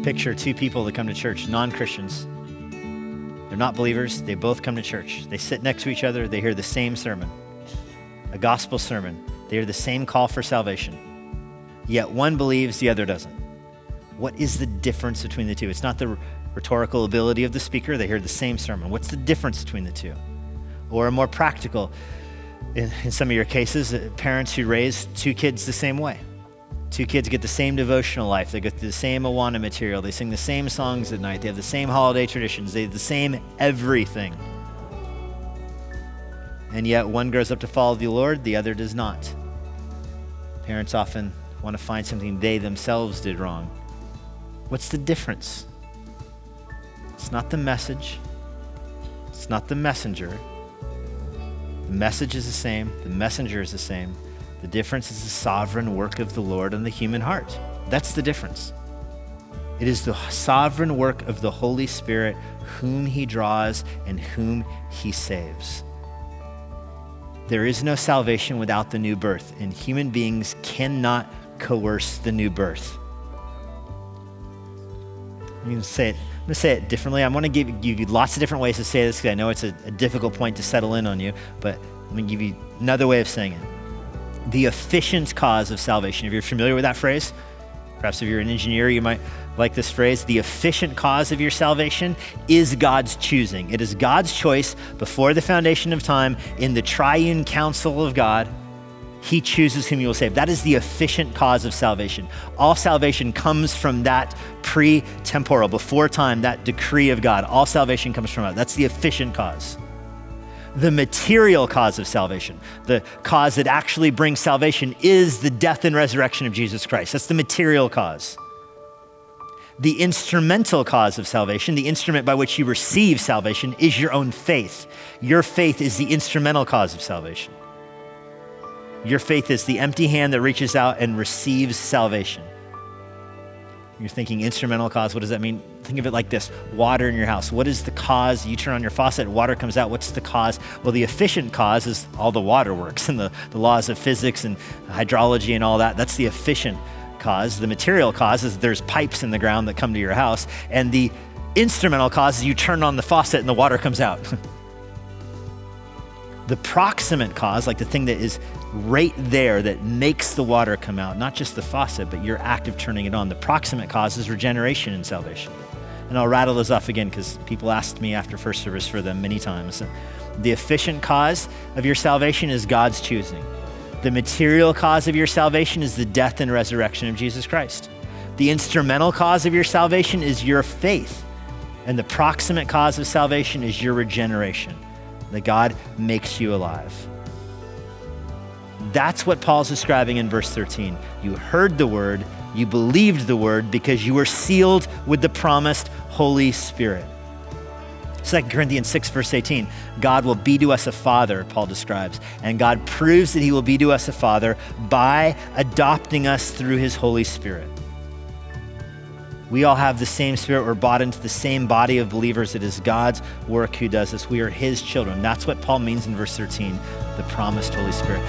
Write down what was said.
Picture two people that come to church, non-Christians. They're not believers. They both come to church. They sit next to each other. They hear the same sermon, a gospel sermon. They hear the same call for salvation. Yet one believes, the other doesn't. What is the difference between the two? It's not the rhetorical ability of the speaker. They hear the same sermon. What's the difference between the two? Or a more practical, in some of your cases, parents who raise two kids the same way. Two kids get the same devotional life. They go through the same Awana material. They sing the same songs at night. They have the same holiday traditions. They have the same everything. And yet one grows up to follow the Lord, the other does not. Parents often want to find something they themselves did wrong. What's the difference? It's not the message. It's not the messenger. The message is the same. The messenger is the same. The difference is the sovereign work of the Lord on the human heart. That's the difference. It is the sovereign work of the Holy Spirit whom he draws and whom he saves. There is no salvation without the new birth, and human beings cannot coerce the new birth. I'm going to say it differently. I want to give you lots of different ways to say this because I know it's a difficult point to settle in on you, but I'm going to give you another way of saying it. The efficient cause of salvation. If you're familiar with that phrase, perhaps if you're an engineer, you might like this phrase. The efficient cause of your salvation is God's choosing. It is God's choice before the foundation of time in the triune counsel of God. He chooses whom he will save. That is the efficient cause of salvation. All salvation comes from that pre-temporal, before time, that decree of God. All salvation comes from that. That's the efficient cause. The material cause of salvation, the cause that actually brings salvation, is the death and resurrection of Jesus Christ. That's the material cause. The instrumental cause of salvation, the instrument by which you receive salvation, is your own faith. Your faith is the instrumental cause of salvation. Your faith is the empty hand that reaches out and receives salvation. You're thinking instrumental cause, what does that mean? Think of it like this: water in your house. What is the cause? You turn on your faucet, water comes out. What's the cause? Well, the efficient cause is all the water works and the laws of physics and hydrology and all that. That's the efficient cause. The material cause is there's pipes in the ground that come to your house. And the instrumental cause is you turn on the faucet and the water comes out. The proximate cause, like the thing that is right there that makes the water come out, not just the faucet, but your act of turning it on. The proximate cause is regeneration and salvation. And I'll rattle those off again because people asked me after first service for them many times. The efficient cause of your salvation is God's choosing. The material cause of your salvation is the death and resurrection of Jesus Christ. The instrumental cause of your salvation is your faith. And the proximate cause of salvation is your regeneration, that God makes you alive. That's what Paul's describing in verse 13. You heard the word, you believed the word because you were sealed with the promised Holy Spirit. 2 Corinthians 6 verse 18, God will be to us a father, Paul describes, and God proves that he will be to us a father by adopting us through his Holy Spirit. We all have the same Spirit. We're bought into the same body of believers. It is God's work who does this. We are his children. That's what Paul means in verse 13, the promised Holy Spirit.